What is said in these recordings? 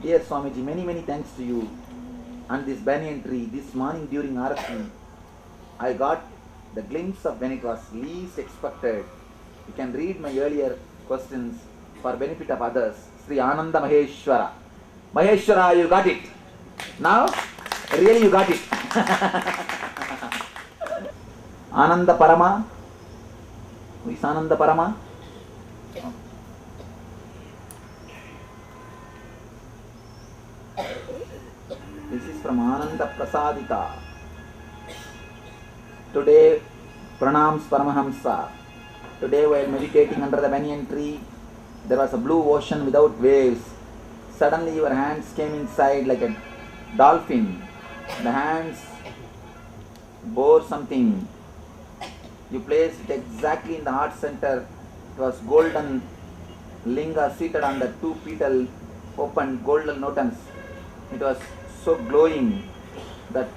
Dear Swamiji, many thanks to you and this banyan tree. This morning during Arati, I got the glimpse of when it was least expected. You can read my earlier questions for benefit of others. Sri Ananda Maheshwara. Maheshwara, you got it. Now, really you got it. Ananda Parama. Who is Ananda Parama? This is from Ananda Prasadita. Today, pranams Paramahamsa. Today, while meditating under the banyan tree, there was a blue ocean without waves. Suddenly, your hands came inside like a dolphin. The hands bore something. You placed it exactly in the heart center. It was golden linga seated on the two petal open golden notams. It was so glowing that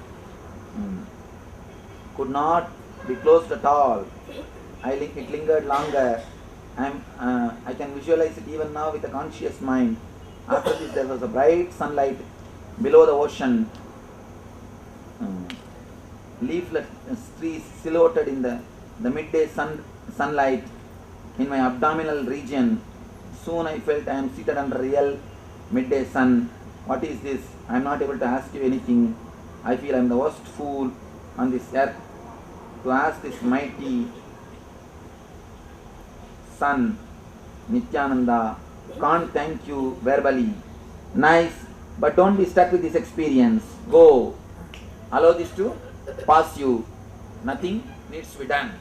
could not be closed at all. It lingered longer. I can visualize it even now with a conscious mind. After this, there was a bright sunlight below the ocean. Leaflet trees silhouetted in the midday sunlight in my abdominal region. Soon I felt I am seated under real midday sun. What is this? I am not able to ask you anything. I feel I am the worst fool on this earth to ask this mighty Sun, Nityananda. Can't thank you verbally. Nice, but don't be stuck with this experience. Go. Allow this to pass you. Nothing needs to be done.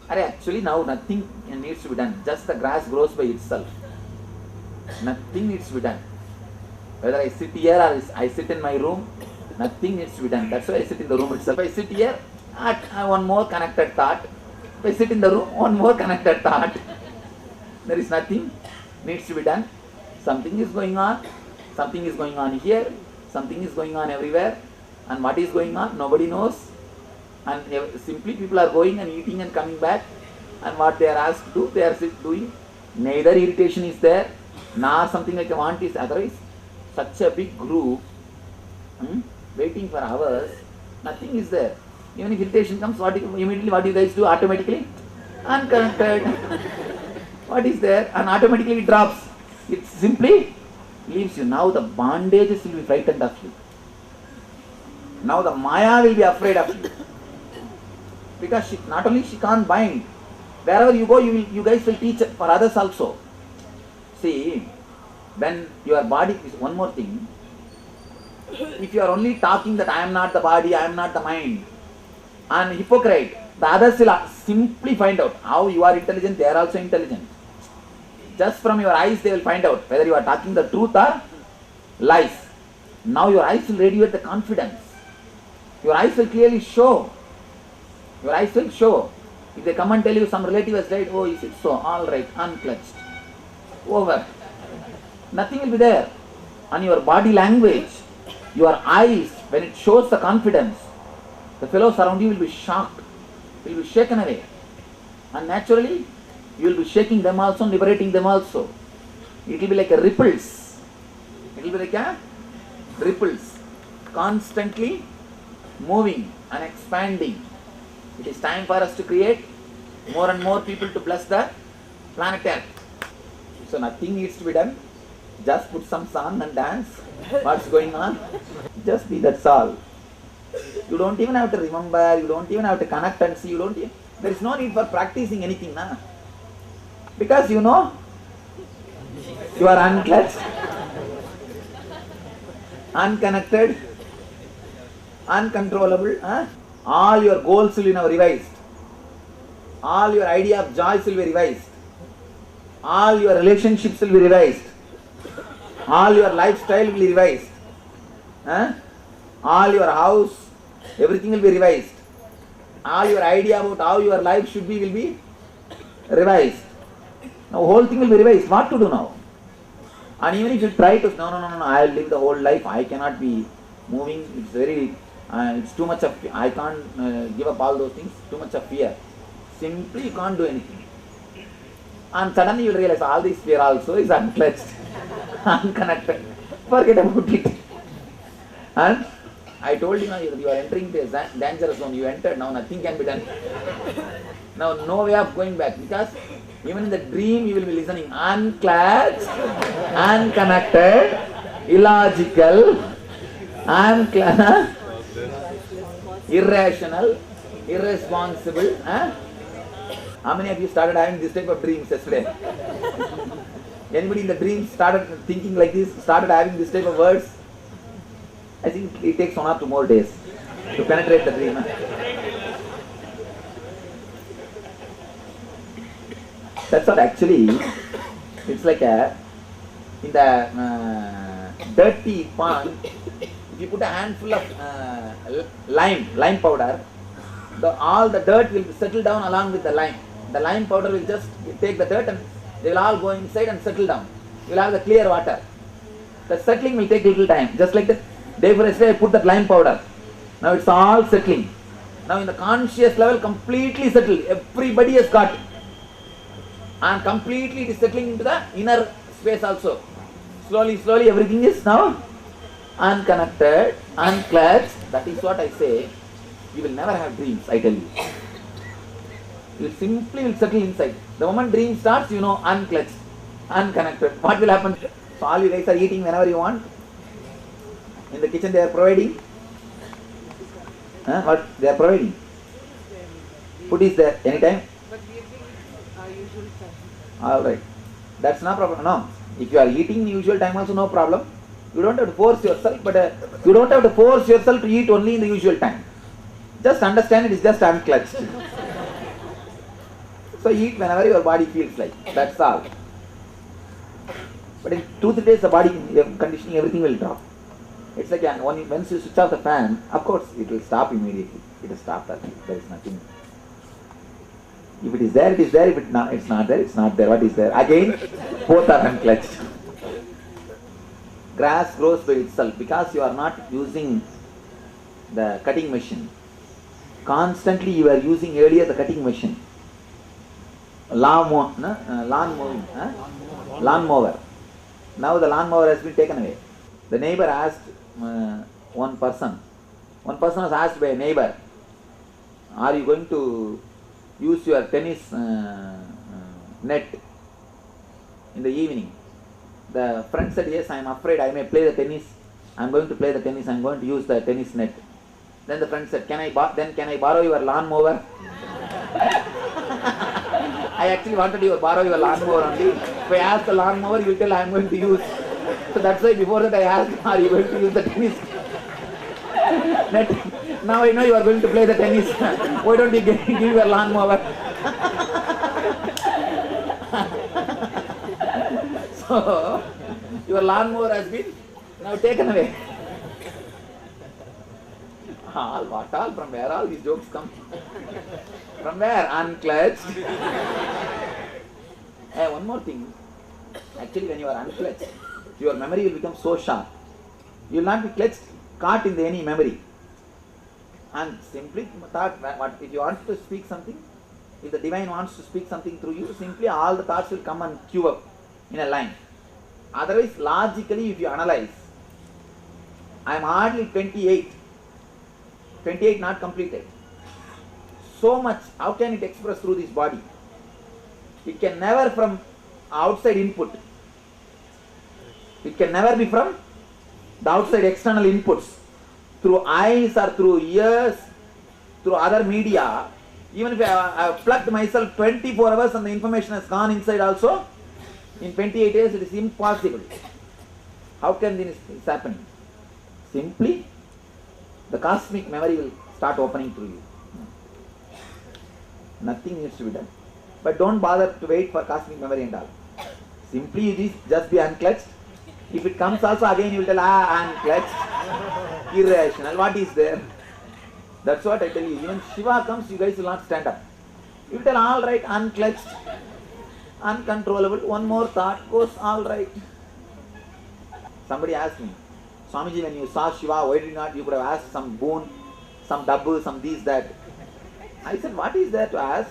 Actually now nothing needs to be done. Just the grass grows by itself. Nothing needs to be done. Whether I sit here or I sit in my room, nothing needs to be done. That's why I sit in the room itself. If I sit here, one more connected thought. If I sit in the room, one more connected thought. There is nothing needs to be done. Something is going on. Something is going on here. Something is going on everywhere. And what is going on, nobody knows. And simply people are going and eating and coming back. And what they are asked to do, they are doing. Neither irritation is there, nor something like a want is. Otherwise, such a big group waiting for hours, nothing is there. Even if irritation comes, immediately what you guys do? Automatically unconnected. What is there? And automatically it drops. It simply leaves you. Now the bondages will be frightened of you. Now the Maya will be afraid of you. Because not only she can't bind. Wherever you go, you guys will teach for others also. See, when your body is one more thing, if you are only talking that I am not the body, I am not the mind, and hypocrite, the others will simply find out how you are intelligent, they are also intelligent. Just from your eyes they will find out whether you are talking the truth or lies. Now your eyes will radiate the confidence. Your eyes will clearly show. Your eyes will show. If they come and tell you some relative has died, oh, is it so? All right, unclutched. Over. Nothing will be there. On your body language, your eyes, when it shows the confidence, the fellows around you will be shocked, will be shaken away. And naturally, you will be shaking them also, liberating them also. It will be like a ripples. It will be like a ripples. Constantly moving and expanding. It is time for us to create more and more people to bless the planet Earth. So nothing needs to be done. Just put some song and dance. What's going on? Just be, that's all. You don't even have to remember, you don't even have to connect and see, there is no need for practicing anything, na? Because you know, you are unclutched, unconnected, uncontrollable. All your goals will be now revised. All your idea of joys will be revised. All your relationships will be revised. All your lifestyle will be revised. All your house, everything will be revised. All your idea about how your life should be will be revised. Now whole thing will be revised. What to do now? And even if you try to, no, I will live the whole life. I cannot be moving. It's very, it's too much of, I can't give up all those things. Too much of fear. Simply you can't do anything. And suddenly you will realize all this fear also is unclutched, unconnected. Forget about it. And I told you now, you are entering the danger zone. You entered, now nothing can be done. Now no way of going back, because even in the dream you will be listening. Unclatched, unconnected, illogical, irrational, irresponsible. Huh? How many of you started having this type of dreams yesterday? Anybody in the dream started thinking like this, started having this type of words? I think it takes 1 or 2 more days to penetrate the dream. That's what actually, it's like in the dirty pond, if you put a handful of lime powder, all the dirt will settle down along with the lime. The lime powder will just take the dirt and they will all go inside and settle down. You will have the clear water. The settling will take little time. Just like that, day before yesterday I put that lime powder. Now it's all settling. Now in the conscious level, completely settled. Everybody has got. And completely it is settling into the inner space also. Slowly everything is now unconnected, unclatched. That is what I say. You will never have dreams, I tell you. You simply will settle inside. The moment dream starts, you know, unclatched, unconnected. What will happen? So all you guys are eating whenever you want. In the kitchen they are providing. What they are providing? Food is there anytime. But we have been our usual time. Alright. That's no problem. No. If you are eating the usual time also, no problem. You don't have to force yourself, but you don't have to force yourself to eat only in the usual time. Just understand it is just unclutched. So eat whenever your body feels like. That's all. But in 2-3 days the body conditioning, everything will drop. It's like once you switch off the fan, of course it will stop immediately. It will stop that. There is nothing. If it is there, it is there. If it's not there, it's not there. What is there? Again, both are unclutched. Grass grows by itself because you are not using the cutting machine. Constantly you are using earlier the cutting machine. Lawnmower. Now the lawnmower has been taken away. The neighbor asked one person was asked by a neighbor, are you going to use your tennis net in the evening? The friend said, yes, I am afraid I may play the tennis. I am going to play the tennis. I am going to use the tennis net. Then the friend said, can I borrow your lawnmower? I actually wanted to borrow your lawnmower only. If I ask the lawnmower, you will tell I am going to use. So that's why before that I asked, are you going to use the tennis net? Now I know you are going to play the tennis. Why don't you give your lawnmower? So your lawnmower has been now taken away. What all? From where all these jokes come? From where? Unclutched. One more thing. Actually, when you are unclutched, your memory will become so sharp. You will not be caught in any memory. And simply thought, if you want to speak something, if the divine wants to speak something through you, simply all the thoughts will come and queue up in a line. Otherwise, logically, if you analyze, I am hardly 28 not completed. So much, how can it express through this body? It can never from outside input. It can never be from the outside external inputs. Through eyes or through ears, through other media. Even if I have plugged myself 24 hours and the information has gone inside also, in 28 days it is impossible. How can this happen? Simply, the cosmic memory will start opening through you. Nothing needs to be done. But don't bother to wait for cosmic memory and all. Simply you just be unclutched. If it comes also, again you will tell, unclutched, irrational, what is there? That's what I tell you. Even Shiva comes, you guys will not stand up. You will tell, all right, unclutched, uncontrollable, one more thought goes, all right. Somebody asked me, Swamiji, when you saw Shiva, why did not you could have asked some boon, some dabbu, some this, that? I said, what is there to ask?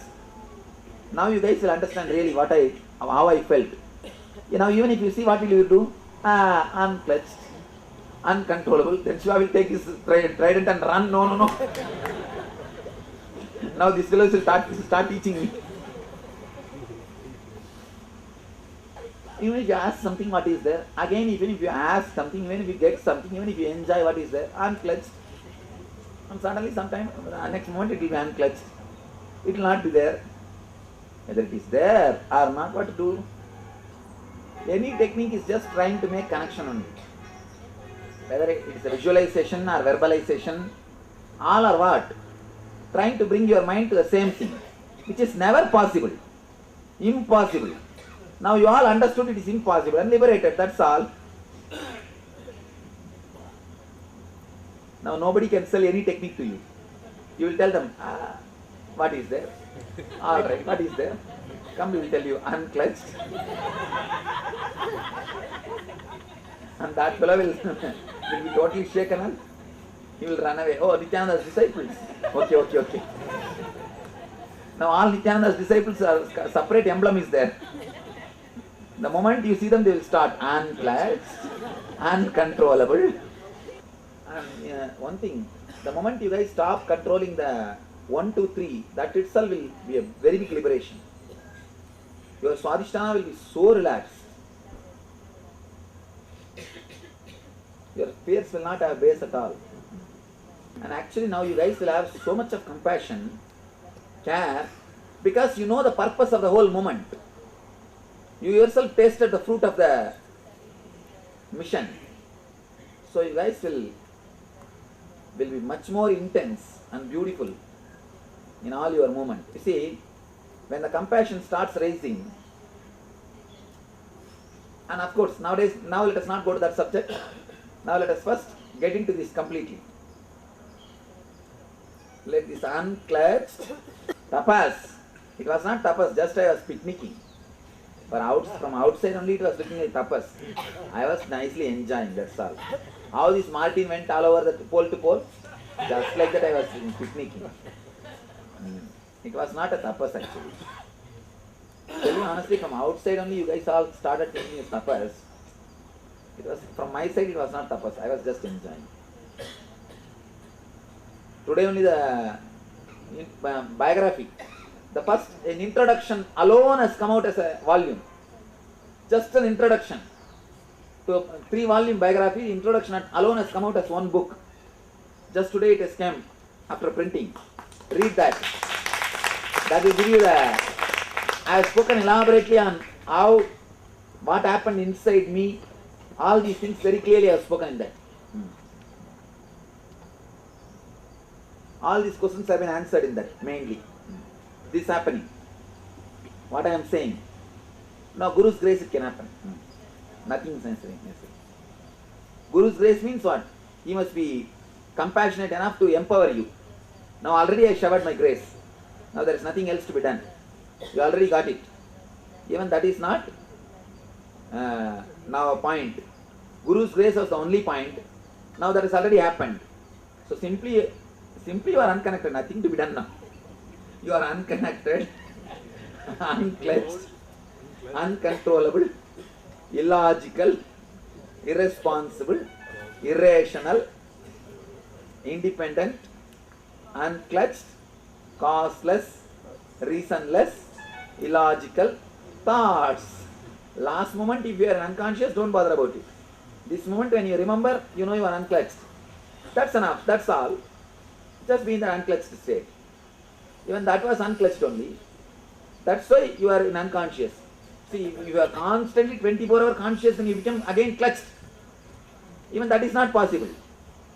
Now you guys will understand really how I felt. Even if you see, what will you do? Unclutched. uncontrollable. Then Shiva will take his trident and run. No, no, no. Now this fellow will start teaching me. Even if you ask something, what is there? Again, even if you ask something, even if you get something, even if you enjoy what is there, unclutched. And suddenly, sometime, next moment it will be unclutched. It will not be there. Whether it is there or not, what to do? Any technique is just trying to make connection only. Whether it is a visualization or verbalization, all or what? Trying to bring your mind to the same thing, which is never possible. Impossible. Now you all understood it is impossible and liberated, that's all. Now nobody can sell any technique to you. You will tell them, what is there? Alright, what is there? Come, we will tell you, unclutched. And that fellow will be totally shaken and he will run away. Oh, Nityananda's disciples. Okay. Now all Nityananda's disciples are separate emblem is there. The moment you see them, they will start unclutched, uncontrollable. And one thing, the moment you guys stop controlling the 1, 2, 3, that itself will be a very big liberation. Your Swadhisthana will be so relaxed. Your fears will not have base at all. And actually now you guys will have so much of compassion, care, because you know the purpose of the whole moment. You yourself tasted the fruit of the mission. So you guys will be much more intense and beautiful in all your movement. You see, when the compassion starts rising, and of course nowadays, now let us not go to that subject. Now let us first get into this completely. Let this unclutched tapas. It was not tapas, just I was picnicking. From outside only it was looking like tapas. I was nicely enjoying, that's all. How this Martin went all over the pole to pole, just like that I was picnicking. It was not a tapas actually. Tell you honestly, from outside only you guys all started thinking it's tapas. It was, from my side it was not tapas, I was just enjoying. Today only the biography, the first, an introduction alone has come out as a volume. Just an introduction to a 3-volume biography, introduction alone has come out as one book. Just today it has come after printing. Read that. That will give you the... I have spoken elaborately on how, what happened inside me. All these things very clearly I have spoken in that. All these questions have been answered in that, mainly. This happening. What I am saying. Now Guru's grace it can happen. Nothing sensory. Guru's grace means what? He must be compassionate enough to empower you. Now already I showered my grace. Now there is nothing else to be done. You already got it. Even that is not now a point. Guru's grace was the only point. Now that has already happened. So simply you are unconnected. Nothing to be done now. You are unconnected, unclutched, uncontrollable, illogical, irresponsible, irrational, independent, unclutched, causeless, reasonless, illogical thoughts. Last moment, if you are unconscious, don't bother about it. This moment when you remember, you know you are unclutched. That's enough, that's all. Just be in the unclutched state. Even that was unclutched only. That's why you are in unconscious. See, if you are constantly 24-hour conscious and you become again clutched, even that is not possible.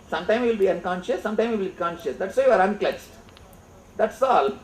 Sometime you will be unconscious, sometime you will be conscious. That's why you are unclutched. That's all.